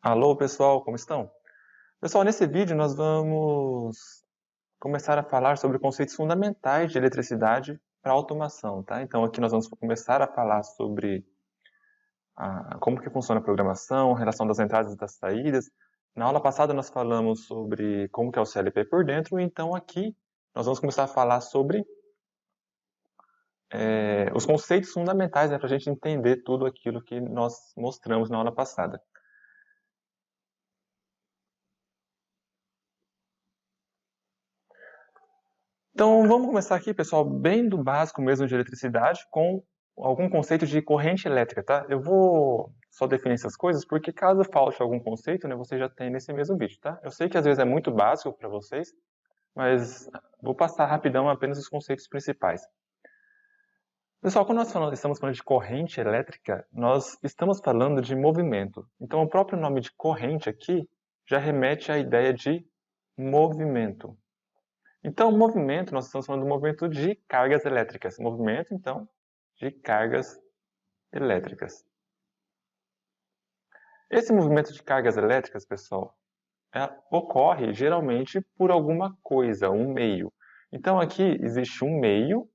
Alô, pessoal, como estão? Pessoal, nesse vídeo nós vamos começar a falar sobre conceitos fundamentais de eletricidade para automação, tá? Então aqui nós vamos começar a falar sobre como que funciona a programação, a relação das entradas e das saídas. Na aula passada nós falamos sobre como que é o CLP por dentro, então aqui nós vamos começar a falar sobre os conceitos fundamentais, para a gente entender tudo aquilo que nós mostramos na aula passada. Então vamos começar aqui, pessoal, bem do básico mesmo de eletricidade, com algum conceito de corrente elétrica, tá? Eu vou só definir essas coisas, porque caso falte algum conceito, né, você já tem nesse mesmo vídeo, tá? Eu sei que às vezes é muito básico para vocês, mas vou passar rapidão apenas os conceitos principais. Pessoal, quando nós estamos falando de corrente elétrica, nós estamos falando de movimento. Então o próprio nome de corrente aqui já remete à ideia de movimento. Então, movimento, nós estamos falando do movimento de cargas elétricas. Movimento, então, de cargas elétricas. Esse movimento de cargas elétricas, pessoal, ocorre geralmente por alguma coisa, um meio. Então, aqui existe um meio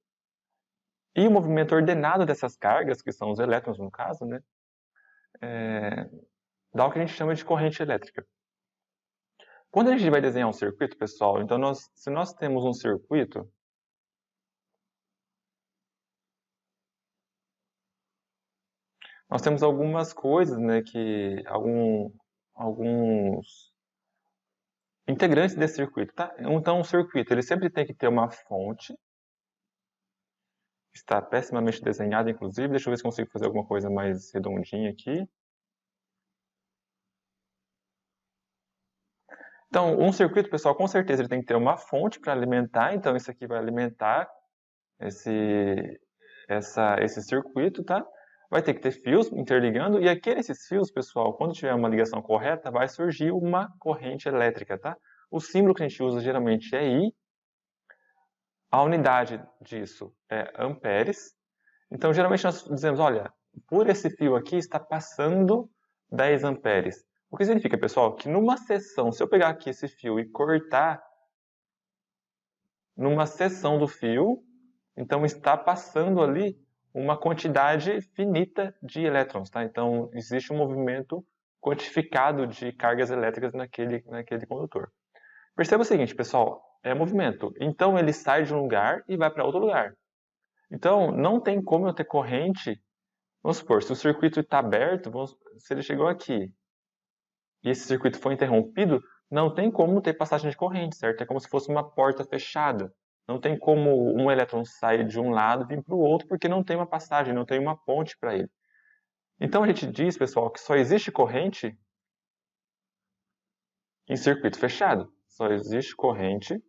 e o movimento ordenado dessas cargas, que são os elétrons no caso, né, dá o que a gente chama de corrente elétrica. Quando a gente vai desenhar um circuito, pessoal, então se nós temos um circuito, nós temos algumas coisas, né, alguns integrantes desse circuito, tá? Então, um circuito, ele sempre tem que ter uma fonte, está pessimamente desenhado, inclusive. Deixa eu ver se consigo fazer alguma coisa mais redondinha aqui. Então, um circuito, pessoal, com certeza ele tem que ter uma fonte para alimentar. Então, isso aqui vai alimentar esse circuito, tá? Vai ter que ter fios interligando. E aqui nesses fios, pessoal, quando tiver uma ligação correta, vai surgir uma corrente elétrica, tá? O símbolo que a gente usa geralmente é I. A unidade disso é amperes. Então, geralmente nós dizemos, olha, por esse fio aqui está passando 10 amperes. O que significa, pessoal, que numa seção, se eu pegar aqui esse fio e cortar numa seção do fio, então está passando ali uma quantidade finita de elétrons, tá? Então, existe um movimento quantificado de cargas elétricas naquele condutor. Perceba o seguinte, pessoal, é movimento. Então, ele sai de um lugar e vai para outro lugar. Então, não tem como eu ter corrente. Vamos supor, se o circuito está aberto, se ele chegou aqui e esse circuito foi interrompido, não tem como ter passagem de corrente, certo? É como se fosse uma porta fechada. Não tem como um elétron sair de um lado e vir para o outro, porque não tem uma passagem, não tem uma ponte para ele. Então a gente diz, pessoal, que só existe corrente em circuito fechado. Só existe corrente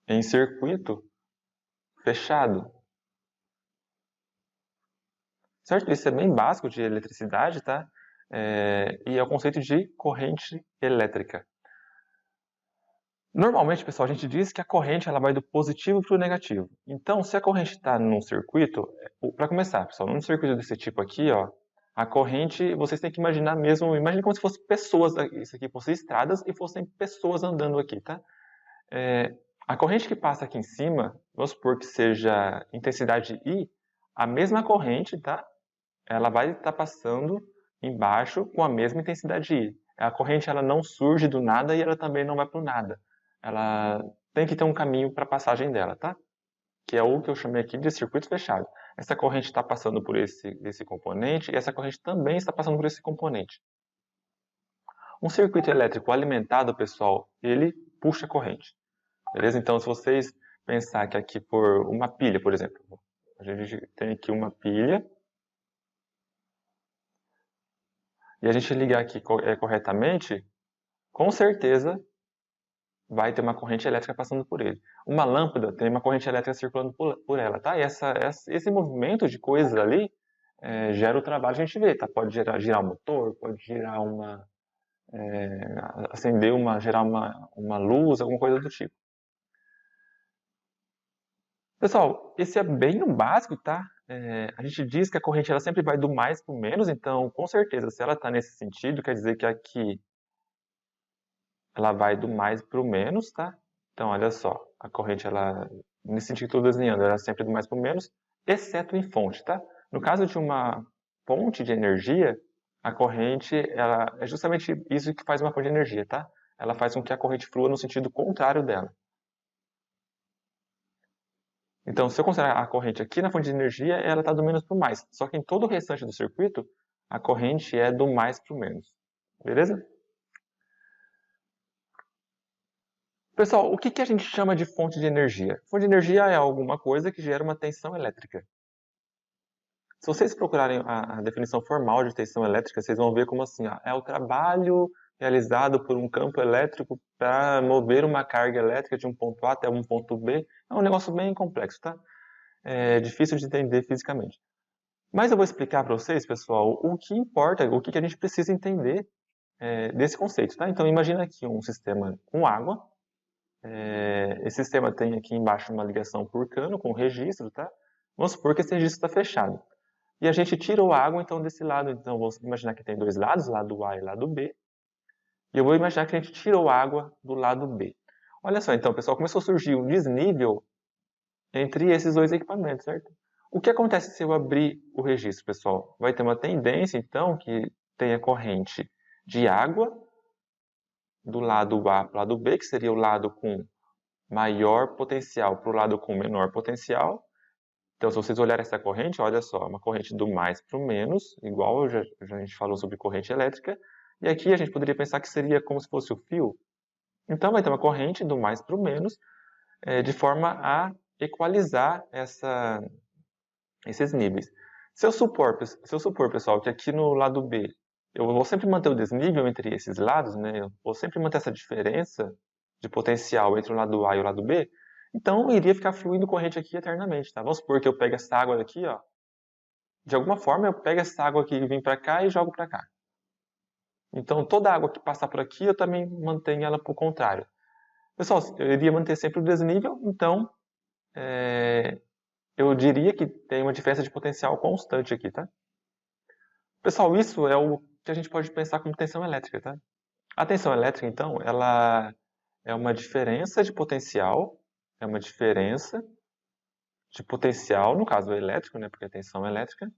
em circuito fechado. Certo? Isso é bem básico de eletricidade, tá? E é o conceito de corrente elétrica. Normalmente, pessoal, a gente diz que a corrente ela vai do positivo para o negativo. Então, se a corrente está num circuito, para começar, pessoal, num circuito desse tipo aqui, ó, a corrente, vocês têm que imaginar mesmo, imagine como se fossem pessoas, isso aqui fossem estradas e fossem pessoas andando aqui, tá? A corrente que passa aqui em cima, vamos supor que seja intensidade I, a mesma corrente, tá? Ela vai estar passando embaixo com a mesma intensidade I. A corrente ela não surge do nada e ela também não vai para o nada. Ela tem que ter um caminho para a passagem dela, tá? Que é o que eu chamei aqui de circuito fechado. Essa corrente está passando por esse componente e essa corrente também está passando por esse componente. Um circuito elétrico alimentado, pessoal, ele puxa corrente. Beleza? Então, se vocês pensar que aqui por uma pilha, por exemplo, a gente tem aqui uma pilha e a gente ligar aqui corretamente, com certeza vai ter uma corrente elétrica passando por ele. Uma lâmpada tem uma corrente elétrica circulando por ela, tá? E esse movimento de coisas ali gera o trabalho que a gente vê, tá? Pode girar um motor, pode girar acender gerar uma luz, alguma coisa do tipo. Pessoal, esse é bem o básico, tá? a gente diz que a corrente ela sempre vai do mais para o menos, então, com certeza, se ela está nesse sentido, quer dizer que aqui ela vai do mais para o menos, tá? Então, olha só, a corrente, ela, nesse sentido que eu estou desenhando, ela é sempre do mais para o menos, exceto em fonte, tá? No caso de uma fonte de energia, a corrente, ela é justamente isso que faz uma fonte de energia, tá? Ela faz com que a corrente flua no sentido contrário dela. Então, se eu considerar a corrente aqui na fonte de energia, ela está do menos para o mais. Só que em todo o restante do circuito, a corrente é do mais para o menos. Beleza? Pessoal, o que a gente chama de fonte de energia? Fonte de energia é alguma coisa que gera uma tensão elétrica. Se vocês procurarem a definição formal de tensão elétrica, vocês vão ver como assim, ó, é o trabalho realizado por um campo elétrico para mover uma carga elétrica de um ponto A até um ponto B. É um negócio bem complexo, tá? É difícil de entender fisicamente. Mas eu vou explicar para vocês, pessoal, o que importa, o que a gente precisa entender desse conceito, tá? Então imagina aqui um sistema com água. Esse sistema tem aqui embaixo uma ligação por cano com registro, tá? Vamos supor que esse registro está fechado. E a gente tirou a água, então, desse lado. Então, vamos imaginar que tem dois lados, lado A e lado B. E eu vou imaginar que a gente tirou a água do lado B. Olha só, então, pessoal, começou a surgir um desnível entre esses dois equipamentos, certo? O que acontece se eu abrir o registro, pessoal? Vai ter uma tendência, então, que tenha corrente de água do lado A para o lado B, que seria o lado com maior potencial para o lado com menor potencial. Então, se vocês olharem essa corrente, olha só, uma corrente do mais para o menos, igual a gente falou sobre corrente elétrica. E aqui a gente poderia pensar que seria como se fosse o fio. Então, vai ter uma corrente do mais para o menos, de forma a equalizar esses níveis. Se eu supor, pessoal, que aqui no lado B eu vou sempre manter o desnível entre esses lados, né? Eu vou sempre manter essa diferença de potencial entre o lado A e o lado B, então iria ficar fluindo corrente aqui eternamente, tá? Vamos supor que eu pego essa água daqui, ó. De alguma forma eu pego essa água aqui e vim para cá e jogo para cá. Então toda água que passar por aqui eu também mantenho ela para o contrário. Pessoal, eu iria manter sempre o desnível, então eu diria que tem uma diferença de potencial constante aqui, tá? Pessoal, isso é o que a gente pode pensar como tensão elétrica, tá? A tensão elétrica, então, ela é uma diferença de potencial, no caso elétrico, né, porque é tensão elétrica,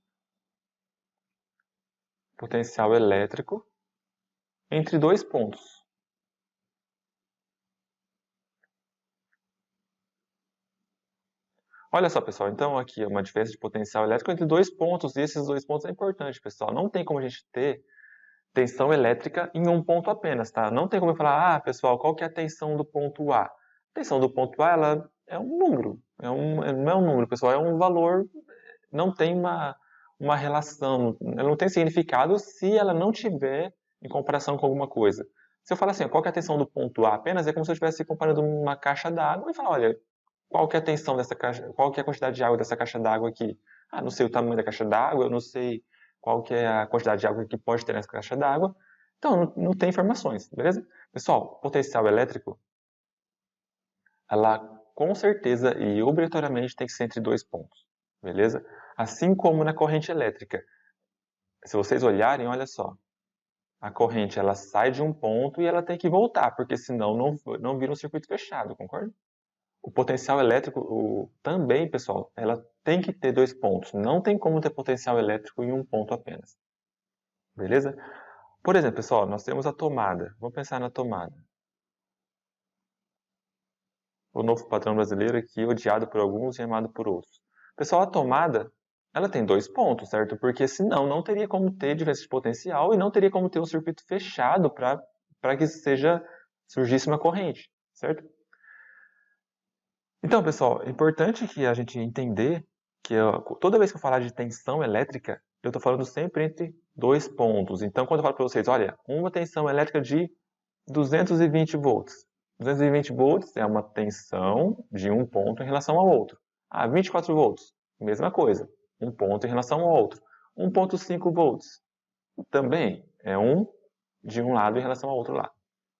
potencial elétrico entre dois pontos. Olha só, pessoal, então aqui é uma diferença de potencial elétrico entre dois pontos, e esses dois pontos é importante, pessoal. Não tem como a gente ter tensão elétrica em um ponto apenas, tá? Não tem como eu falar, pessoal, qual que é a tensão do ponto A? A tensão do ponto A, ela é um número, não é um número, pessoal, é um valor, não tem uma relação, ela não tem significado se ela não tiver em comparação com alguma coisa. Se eu falar assim, qual que é a tensão do ponto A apenas, é como se eu estivesse comparando uma caixa d'água e falar, olha, qual que é a tensão dessa caixa, qual que é a quantidade de água dessa caixa d'água aqui? Ah, não sei o tamanho da caixa d'água, eu não sei qual que é a quantidade de água que pode ter nessa caixa d'água. Então, não tem informações, beleza? Pessoal, potencial elétrico, ela com certeza e obrigatoriamente tem que ser entre dois pontos, beleza? Assim como na corrente elétrica. Se vocês olharem, olha só, a corrente ela sai de um ponto e ela tem que voltar, porque senão não vira um circuito fechado, concorda? O potencial elétrico também, pessoal, ela tem que ter dois pontos. Não tem como ter potencial elétrico em um ponto apenas. Beleza? Por exemplo, pessoal, nós temos a tomada. Vamos pensar na tomada. O novo padrão brasileiro aqui, odiado por alguns e amado por outros. Pessoal, a tomada, ela tem dois pontos, certo? Porque senão não teria como ter diferença de potencial e não teria como ter um circuito fechado para que surgisse uma corrente, certo? Então, pessoal, é importante que a gente entender que toda vez que eu falar de tensão elétrica, eu estou falando sempre entre dois pontos. Então, quando eu falo para vocês, olha, uma tensão elétrica de 220 volts. 220 volts é uma tensão de um ponto em relação ao outro. 24 volts, mesma coisa, um ponto em relação ao outro. 1.5 volts, também é de um lado em relação ao outro lado.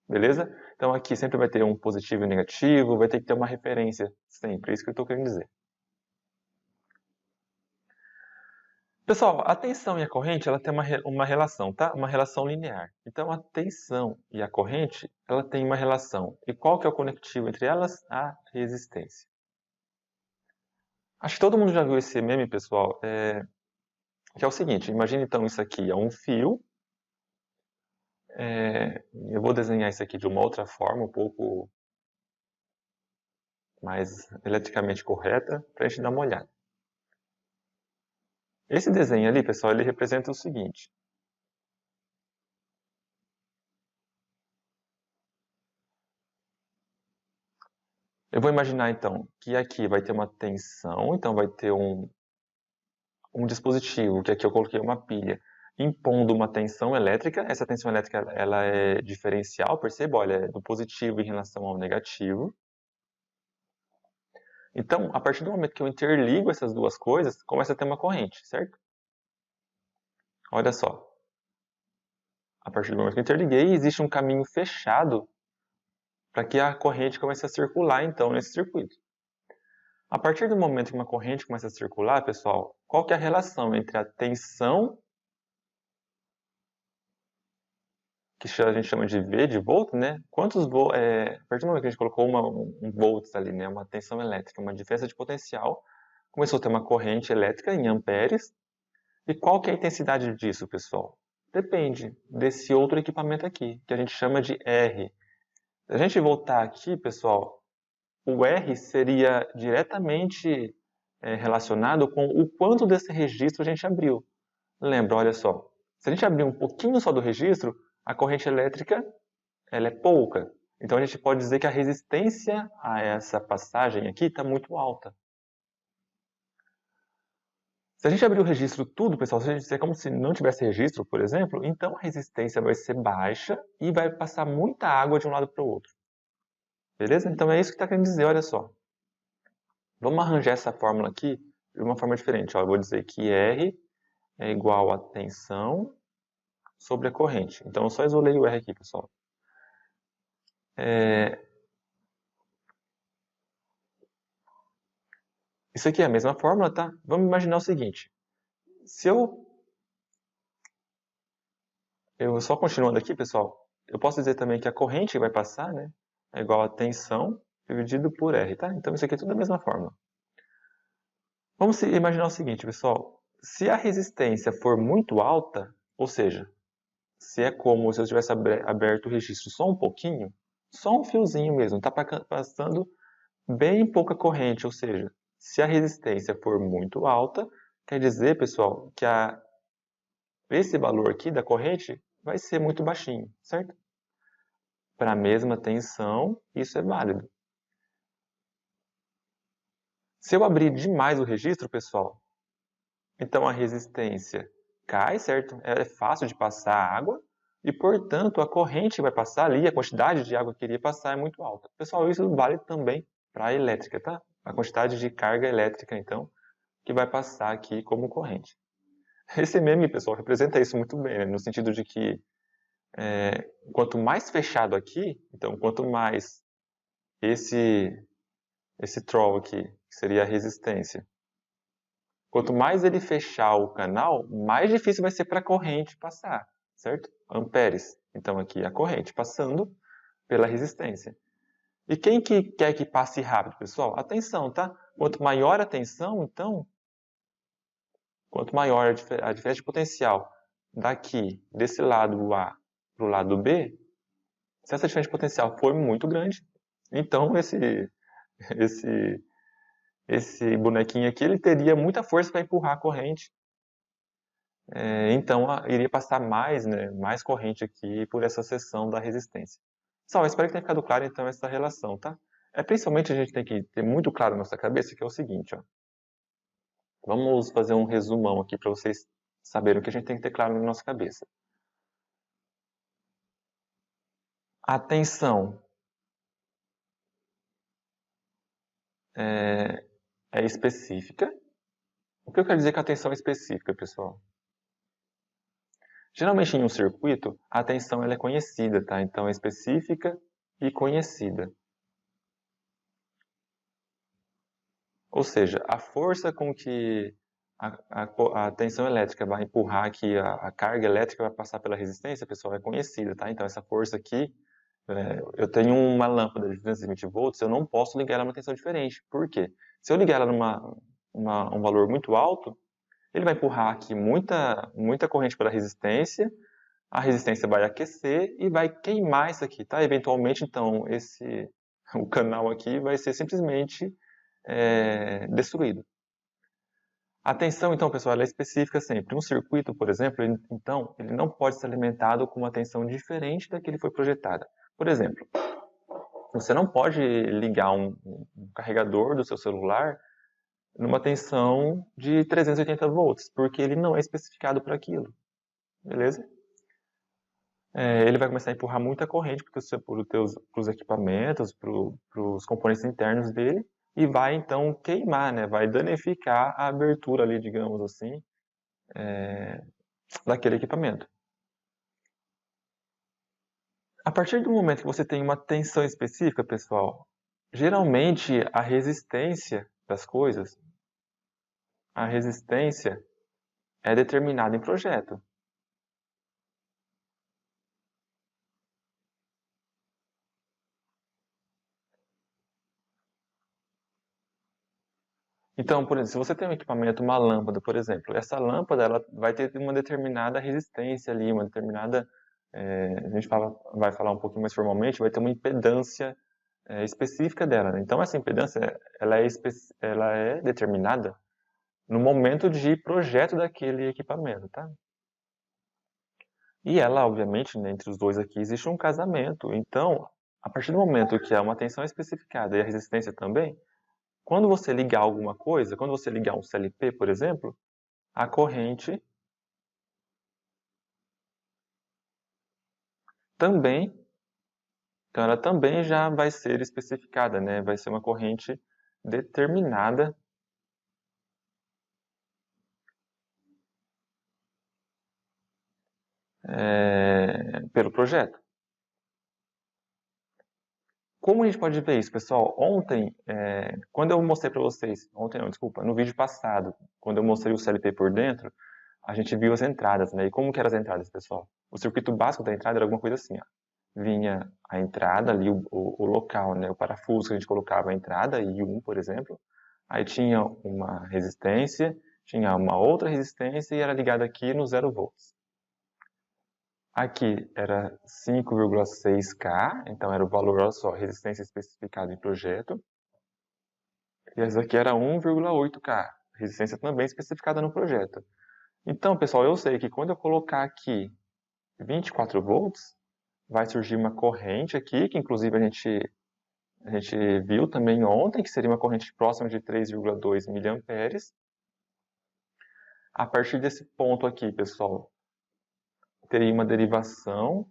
Beleza? Então aqui sempre vai ter um positivo e negativo, vai ter que ter uma referência sempre, é isso que eu estou querendo dizer. Pessoal, a tensão e a corrente, ela tem uma relação, tá? Uma relação linear. Então, a tensão e a corrente, ela tem uma relação. E qual que é o conectivo entre elas? A resistência. Acho que todo mundo já viu esse meme, pessoal, que é o seguinte, imagine então isso aqui é um fio, eu vou desenhar isso aqui de uma outra forma, um pouco mais eletricamente correta, para a gente dar uma olhada. Esse desenho ali, pessoal, ele representa o seguinte. Eu vou imaginar então que aqui vai ter uma tensão, então vai ter um dispositivo, que aqui eu coloquei uma pilha, impondo uma tensão elétrica. Essa tensão elétrica ela é diferencial, perceba, olha, é do positivo em relação ao negativo. Então, a partir do momento que eu interligo essas duas coisas, começa a ter uma corrente, certo? Olha só. A partir do momento que eu interliguei, existe um caminho fechado para que a corrente comece a circular, então, nesse circuito. A partir do momento que uma corrente começa a circular, pessoal, qual que é a relação entre a tensão, que a gente chama de V, de volt, né? A partir do momento que a gente colocou um volts ali, né? Uma tensão elétrica, uma diferença de potencial, começou a ter uma corrente elétrica em amperes. E qual que é a intensidade disso, pessoal? Depende desse outro equipamento aqui, que a gente chama de R. Se a gente voltar aqui, pessoal, o R seria diretamente relacionado com o quanto desse registro a gente abriu. Lembra, olha só, se a gente abrir um pouquinho só do registro, a corrente elétrica ela é pouca. Então a gente pode dizer que a resistência a essa passagem aqui está muito alta. Se a gente abrir o registro tudo, pessoal, se a gente disser como se não tivesse registro, por exemplo, então a resistência vai ser baixa e vai passar muita água de um lado para o outro. Beleza? Então é isso que está querendo dizer, olha só. Vamos arranjar essa fórmula aqui de uma forma diferente. Ó, eu vou dizer que R é igual a tensão sobre a corrente. Então eu só isolei o R aqui, pessoal. Isso aqui é a mesma fórmula, tá? Vamos imaginar o seguinte. Se eu só continuando aqui, pessoal, eu posso dizer também que a corrente que vai passar, né, é igual a tensão dividido por R, tá? Então isso aqui é tudo a mesma fórmula. Vamos imaginar o seguinte, pessoal. Se a resistência for muito alta, ou seja, se é como se eu tivesse aberto o registro só um pouquinho, só um fiozinho mesmo, está passando bem pouca corrente, ou seja, se a resistência for muito alta, quer dizer, pessoal, que esse valor aqui da corrente vai ser muito baixinho, certo? Para a mesma tensão, isso é válido. Se eu abrir demais o registro, pessoal, então a resistência cai, certo? É fácil de passar água e, portanto, a corrente que vai passar ali, a quantidade de água que iria passar é muito alta. Pessoal, isso vale também para a elétrica, tá? A quantidade de carga elétrica, então, que vai passar aqui como corrente. Esse meme, pessoal, representa isso muito bem, né? No sentido de que quanto mais fechado aqui, então quanto mais esse troll aqui, que seria a resistência, quanto mais ele fechar o canal, mais difícil vai ser para a corrente passar, certo? Amperes. Então aqui a corrente passando pela resistência. E quem que quer que passe rápido, pessoal? A tensão, tá? Quanto maior a tensão, então, quanto maior a diferença de potencial daqui, desse lado A para o lado B, se essa diferença de potencial for muito grande, então esse, esse bonequinho aqui ele teria muita força para empurrar a corrente. Então iria passar mais, né, mais corrente aqui por essa seção da resistência. Pessoal, espero que tenha ficado claro então essa relação, tá? Principalmente a gente tem que ter muito claro na nossa cabeça que é o seguinte, ó. Vamos fazer um resumão aqui para vocês saberem o que a gente tem que ter claro na nossa cabeça. A tensão é específica. O que eu quero dizer com a tensão específica, pessoal? Geralmente em um circuito, a tensão ela é conhecida, tá? Então é específica e conhecida. Ou seja, a força com que a tensão elétrica vai empurrar aqui, a carga elétrica vai passar pela resistência, pessoal, é conhecida, tá? Então essa força aqui, eu tenho uma lâmpada de 220 volts, eu não posso ligar ela numa tensão diferente. Por quê? Se eu ligar ela um valor muito alto, ele vai empurrar aqui muita corrente pela resistência, a resistência vai aquecer e vai queimar isso aqui, tá? Eventualmente, então, o canal aqui vai ser simplesmente destruído. A tensão, então, pessoal, ela é específica sempre. Um circuito, por exemplo, então, ele não pode ser alimentado com uma tensão diferente da que ele foi projetada. Por exemplo, você não pode ligar um carregador do seu celular numa tensão de 380 volts, porque ele não é especificado para aquilo, beleza? Ele vai começar a empurrar muita corrente para os equipamentos, para os componentes internos dele, e vai então queimar, né? Vai danificar a abertura ali, digamos assim, daquele equipamento. A partir do momento que você tem uma tensão específica, pessoal, geralmente a resistência das coisas, a resistência é determinada em projeto. Então, por exemplo, se você tem um equipamento, uma lâmpada, por exemplo, essa lâmpada ela vai ter uma determinada resistência ali, uma determinada, a gente vai falar um pouquinho mais formalmente, vai ter uma impedância específica dela, né? Então essa impedância ela é determinada no momento de projeto daquele equipamento, tá? E ela, obviamente, né, entre os dois aqui existe um casamento. Então, a partir do momento que há uma tensão especificada e a resistência também, quando você ligar alguma coisa, quando você ligar um CLP, por exemplo, a corrente também, então ela também já vai ser especificada, né? Vai ser uma corrente determinada pelo projeto. Como a gente pode ver isso, pessoal? Ontem, quando eu mostrei para vocês, ontem não, desculpa, no vídeo passado, quando eu mostrei o CLP por dentro, a gente viu as entradas, né? E como que eram as entradas, pessoal? O circuito básico da entrada era alguma coisa assim, ó. Vinha a entrada ali, o local, né? O parafuso que a gente colocava a entrada, I1, por exemplo. Aí tinha uma resistência, tinha uma outra resistência e era ligada aqui no 0 volts. Aqui era 5,6K, então era o valor, olha só, resistência especificada em projeto. E essa aqui era 1,8K, resistência também especificada no projeto. Então, pessoal, eu sei que quando eu colocar aqui 24 volts, vai surgir uma corrente aqui, que inclusive a gente viu também ontem, que seria uma corrente próxima de 3,2 miliamperes. A partir desse ponto aqui, pessoal, teria uma derivação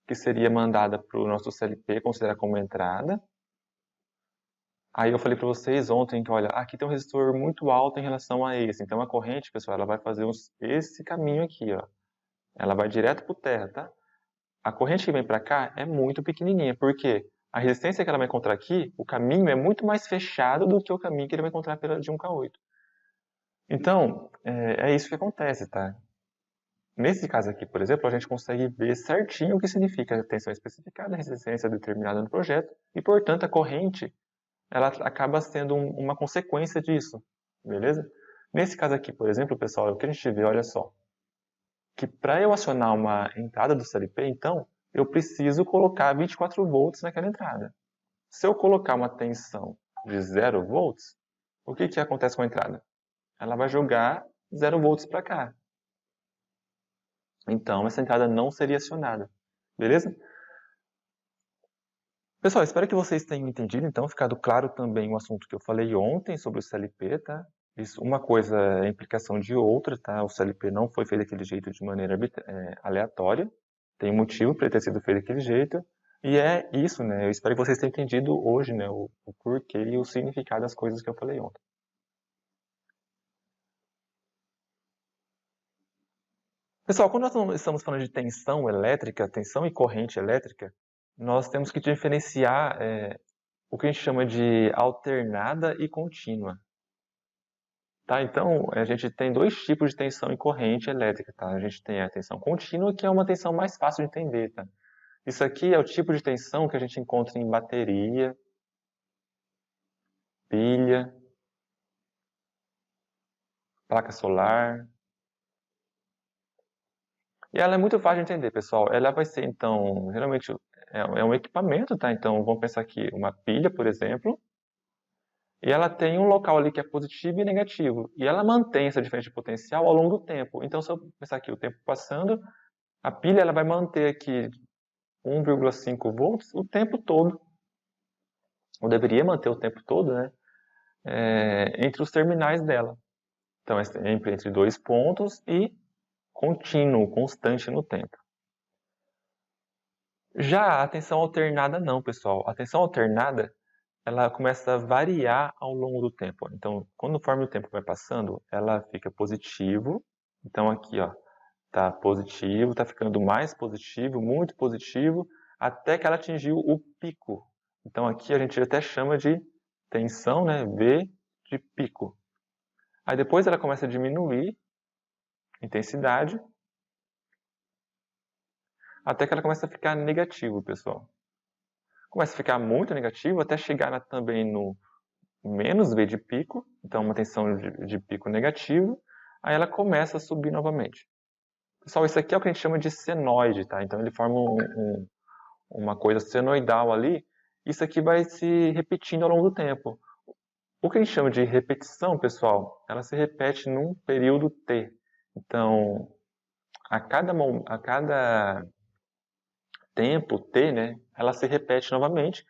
que seria mandada para o nosso CLP, considerar como entrada. Aí eu falei para vocês ontem que, olha, aqui tem um resistor muito alto em relação a esse. Então a corrente, pessoal, ela vai fazer esse caminho aqui, ó. Ela vai direto para o terra, tá? A corrente que vem para cá é muito pequenininha, porque a resistência que ela vai encontrar aqui, o caminho é muito mais fechado do que o caminho que ele vai encontrar pela de 1K8. Então, é isso que acontece, tá? Nesse caso aqui, por exemplo, a gente consegue ver certinho o que significa a tensão especificada, a resistência determinada no projeto, e, portanto, a corrente ela acaba sendo uma consequência disso, beleza? Nesse caso aqui, por exemplo, pessoal, o que a gente vê, olha só, que para eu acionar uma entrada do CLP, então, eu preciso colocar 24 volts naquela entrada. Se eu colocar uma tensão de 0 volts, o que acontece com a entrada? Ela vai jogar 0 volts para cá. Então, essa entrada não seria acionada, beleza? Pessoal, espero que vocês tenham entendido, então, ficado claro também o assunto que eu falei ontem sobre o CLP, tá? Isso, uma coisa é a implicação de outra, tá? O CLP não foi feito daquele jeito de maneira aleatória, tem um motivo para ele ter sido feito daquele jeito, e é isso, né? Eu espero que vocês tenham entendido hoje, né, o porquê e o significado das coisas que eu falei ontem. Pessoal, quando nós estamos falando de tensão elétrica, tensão e corrente elétrica, nós temos que diferenciar o que a gente chama de alternada e contínua. Tá? Então, a gente tem dois tipos de tensão em corrente elétrica, tá? A gente tem a tensão contínua, que é uma tensão mais fácil de entender, tá? Isso aqui é o tipo de tensão que a gente encontra em bateria, pilha, placa solar. E ela é muito fácil de entender, pessoal. Ela vai ser, então, geralmente é um equipamento, tá? Então, vamos pensar aqui, uma pilha, por exemplo, e ela tem um local ali que é positivo e negativo. E ela mantém essa diferença de potencial ao longo do tempo. Então, se eu pensar aqui, o tempo passando, a pilha ela vai manter aqui 1,5 volts o tempo todo. Ou deveria manter o tempo todo, né? Entre os terminais dela. Então, é entre dois pontos e contínuo, constante no tempo. Já a tensão alternada não, pessoal. A tensão alternada, ela começa a variar ao longo do tempo. Então, conforme o tempo vai passando, ela fica positivo. Então, aqui, ó, tá positivo, tá ficando mais positivo, muito positivo, até que ela atingiu o pico. Então, aqui a gente até chama de tensão, né, V de pico. Aí depois ela começa a diminuir intensidade, até que ela começa a ficar negativo, pessoal. Começa a ficar muito negativo, até chegar também no menos V de pico, então uma tensão de pico negativo, aí ela começa a subir novamente. Pessoal, isso aqui é o que a gente chama de senoide, tá? Então ele forma uma coisa senoidal ali, isso aqui vai se repetindo ao longo do tempo. O que a gente chama de repetição, pessoal, ela se repete num período T. Então, a cada tempo T, né, ela se repete novamente.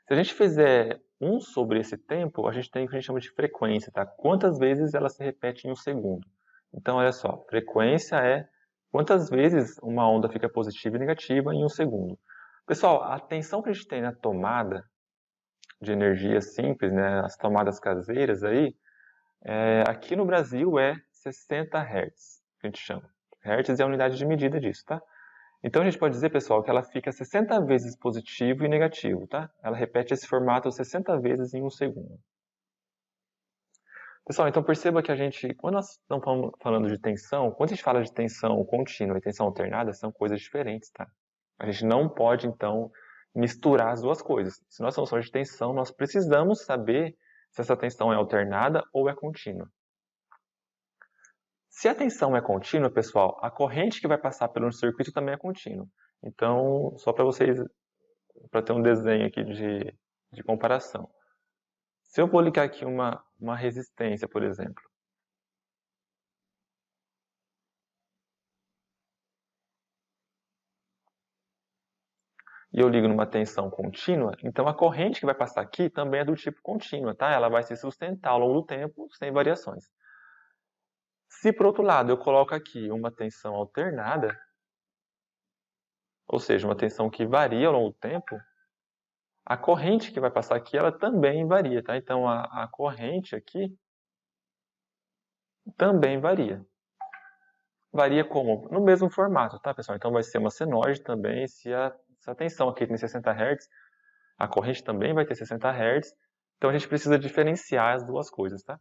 Se a gente fizer 1 sobre esse tempo, a gente tem o que a gente chama de frequência, tá? Quantas vezes ela se repete em um segundo. Então, olha só, frequência é quantas vezes uma onda fica positiva e negativa em um segundo. Pessoal, a tensão que a gente tem na tomada de energia simples, né, as tomadas caseiras aí, aqui no Brasil é 60 Hz, que a gente chama. Hertz é a unidade de medida disso, tá? Então a gente pode dizer, pessoal, que ela fica 60 vezes positivo e negativo, tá? Ela repete esse formato 60 vezes em um segundo. Pessoal, então perceba que a gente, quando nós estamos falando de tensão, quando a gente fala de tensão contínua e tensão alternada, são coisas diferentes, tá? A gente não pode, então, misturar as duas coisas. Se nós estamos falando de tensão, nós precisamos saber se essa tensão é alternada ou é contínua. Se a tensão é contínua, pessoal, a corrente que vai passar pelo circuito também é contínua. Então, só para vocês, para ter um desenho aqui de comparação. Se eu vou ligar aqui uma resistência, por exemplo, e eu ligo numa tensão contínua, então a corrente que vai passar aqui também é do tipo contínua, tá? Ela vai se sustentar ao longo do tempo, sem variações. Se, por outro lado, eu coloco aqui uma tensão alternada, ou seja, uma tensão que varia ao longo do tempo, a corrente que vai passar aqui, ela também varia, tá? Então, a corrente aqui também varia. Varia como? No mesmo formato, tá, pessoal? Então, vai ser uma senoide também. Se a tensão aqui tem 60 Hz, a corrente também vai ter 60 Hz. Então, a gente precisa diferenciar as duas coisas, tá?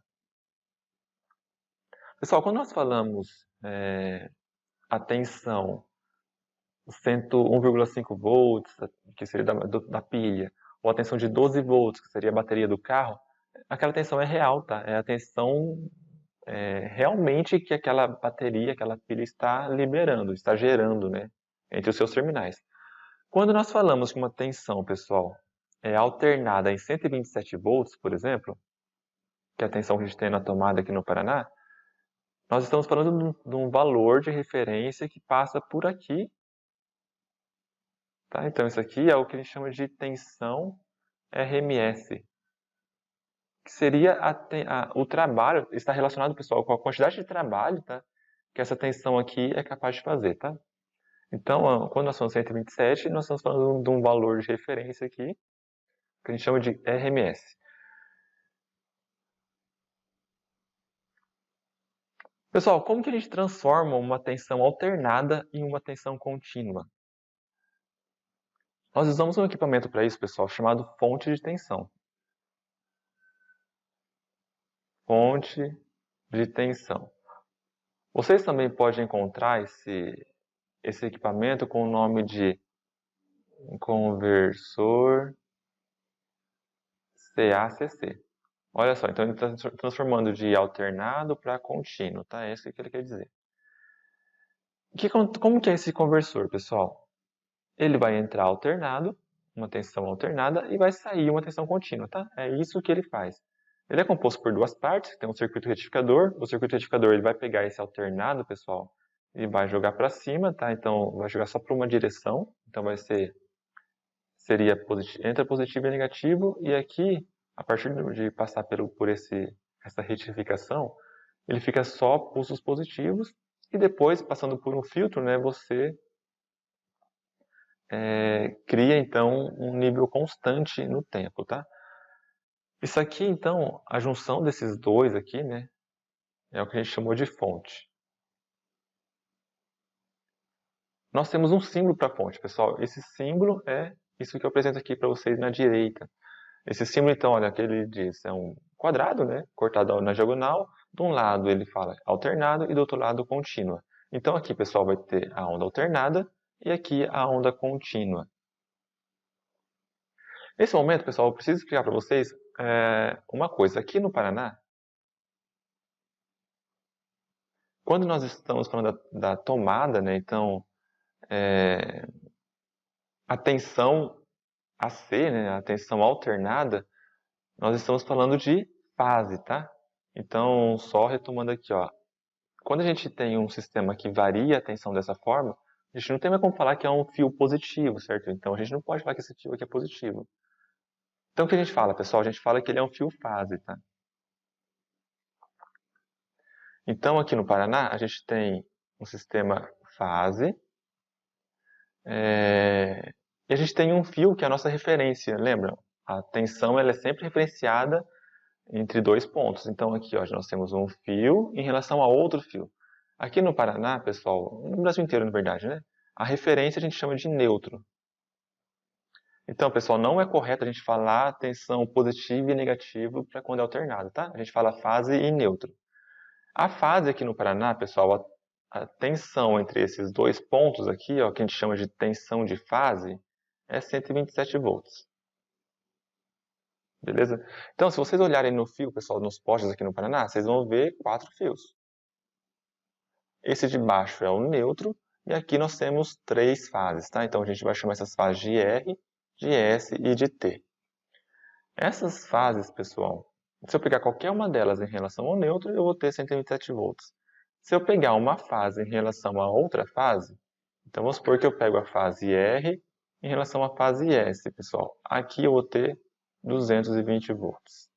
Pessoal, quando nós falamos a tensão 101,5 volts, que seria da pilha, ou a tensão de 12 volts, que seria a bateria do carro, aquela tensão é real, tá? É a tensão realmente que aquela bateria, aquela pilha está liberando, está gerando, né, entre os seus terminais. Quando nós falamos que uma tensão, pessoal, é alternada em 127 volts, por exemplo, que é a tensão que a gente tem na tomada aqui no Paraná, nós estamos falando de um valor de referência que passa por aqui. Tá? Então, isso aqui é o que a gente chama de tensão RMS, que seria o trabalho, está relacionado, pessoal, com a quantidade de trabalho, tá, que essa tensão aqui é capaz de fazer. Tá? Então, quando nós falamos 127, nós estamos falando de um valor de referência aqui, que a gente chama de RMS. Pessoal, como que a gente transforma uma tensão alternada em uma tensão contínua? Nós usamos um equipamento para isso, pessoal, chamado fonte de tensão. Fonte de tensão. Vocês também podem encontrar esse equipamento com o nome de conversor CACC. Olha só, então ele está transformando de alternado para contínuo, tá? É isso que ele quer dizer. Como que é esse conversor, pessoal? Ele vai entrar alternado, uma tensão alternada, e vai sair uma tensão contínua, tá? É isso que ele faz. Ele é composto por duas partes, tem um circuito retificador. O circuito retificador ele vai pegar esse alternado, pessoal, e vai jogar para cima, tá? Então vai jogar só para uma direção. Então seria entre positivo e negativo, e aqui, a partir de passar por essa retificação, ele fica só pulsos positivos, e depois, passando por um filtro, né, você cria então um nível constante no tempo, tá? Isso aqui, então, a junção desses dois aqui, né, é o que a gente chamou de fonte. Nós temos um símbolo para a fonte, pessoal. Esse símbolo é isso que eu apresento aqui para vocês na direita. Esse símbolo, então, olha, que ele diz, é um quadrado, né, cortado na diagonal. De um lado ele fala alternado e do outro lado contínua. Então aqui, pessoal, vai ter a onda alternada e aqui a onda contínua. Nesse momento, pessoal, eu preciso explicar para vocês uma coisa. Aqui no Paraná, quando nós estamos falando da tomada, né, então a tensão AC, né, a tensão alternada, nós estamos falando de fase, tá? Então, só retomando aqui, ó. Quando a gente tem um sistema que varia a tensão dessa forma, a gente não tem mais como falar que é um fio positivo, certo? Então, a gente não pode falar que esse fio aqui é positivo. Então, o que a gente fala, pessoal? A gente fala que ele é um fio fase, tá? Então, aqui no Paraná, a gente tem um sistema fase, e a gente tem um fio que é a nossa referência, lembra? A tensão ela é sempre referenciada entre dois pontos. Então, aqui ó, nós temos um fio em relação a outro fio. Aqui no Paraná, pessoal, no Brasil inteiro, na verdade, né? A referência a gente chama de neutro. Então, pessoal, não é correto a gente falar tensão positiva e negativa para quando é alternado, tá? A gente fala fase e neutro. A fase aqui no Paraná, pessoal, a tensão entre esses dois pontos aqui, ó, que a gente chama de tensão de fase, é 127 volts. Beleza? Então, se vocês olharem no fio, pessoal, nos postes aqui no Paraná, vocês vão ver 4 fios. Esse de baixo é o neutro, e aqui nós temos 3 fases, tá? Então a gente vai chamar essas fases de R, de S e de T. Essas fases, pessoal, se eu pegar qualquer uma delas em relação ao neutro, eu vou ter 127 volts. Se eu pegar uma fase em relação a outra fase, então vamos supor que eu pego a fase R em relação à fase S, pessoal. Aqui eu vou ter 220 volts.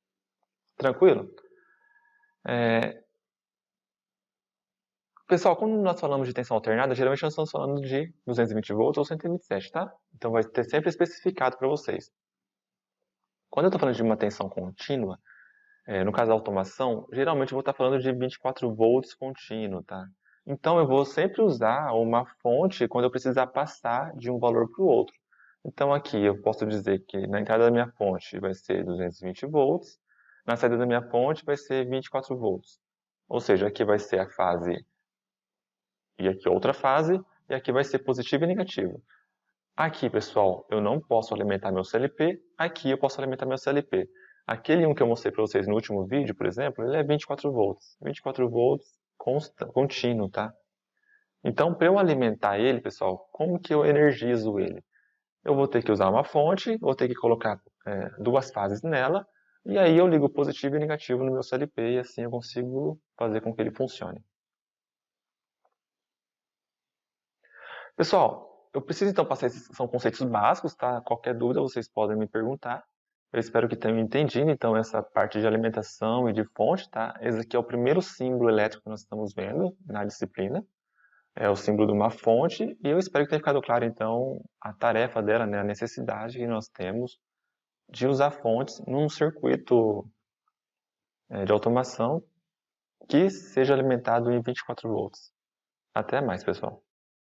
Tranquilo? Pessoal, quando nós falamos de tensão alternada, geralmente nós estamos falando de 220 volts ou 127, tá? Então vai ter sempre especificado para vocês. Quando eu estou falando de uma tensão contínua, no caso da automação, geralmente eu vou estar falando de 24 volts contínuo, tá? Então eu vou sempre usar uma fonte quando eu precisar passar de um valor para o outro. Então aqui eu posso dizer que na entrada da minha fonte vai ser 220 volts, na saída da minha fonte vai ser 24 volts. Ou seja, aqui vai ser a fase e aqui outra fase, e aqui vai ser positivo e negativo. Aqui, pessoal, eu não posso alimentar meu CLP, aqui eu posso alimentar meu CLP. Aquele um que eu mostrei para vocês no último vídeo, por exemplo, ele é 24 volts. 24 volts contínuo, tá? Então, para eu alimentar ele, pessoal, como que eu energizo ele? Eu vou ter que usar uma fonte, vou ter que colocar duas fases nela, e aí eu ligo positivo e negativo no meu CLP, e assim eu consigo fazer com que ele funcione. Pessoal, eu preciso então passar esses são conceitos básicos, tá? Qualquer dúvida vocês podem me perguntar. Eu espero que tenham entendido então essa parte de alimentação e de fonte, tá? Esse aqui é o primeiro símbolo elétrico que nós estamos vendo na disciplina. É o símbolo de uma fonte e eu espero que tenha ficado claro então a tarefa dela, né? A necessidade que nós temos de usar fontes num circuito de automação que seja alimentado em 24 volts. Até mais, pessoal.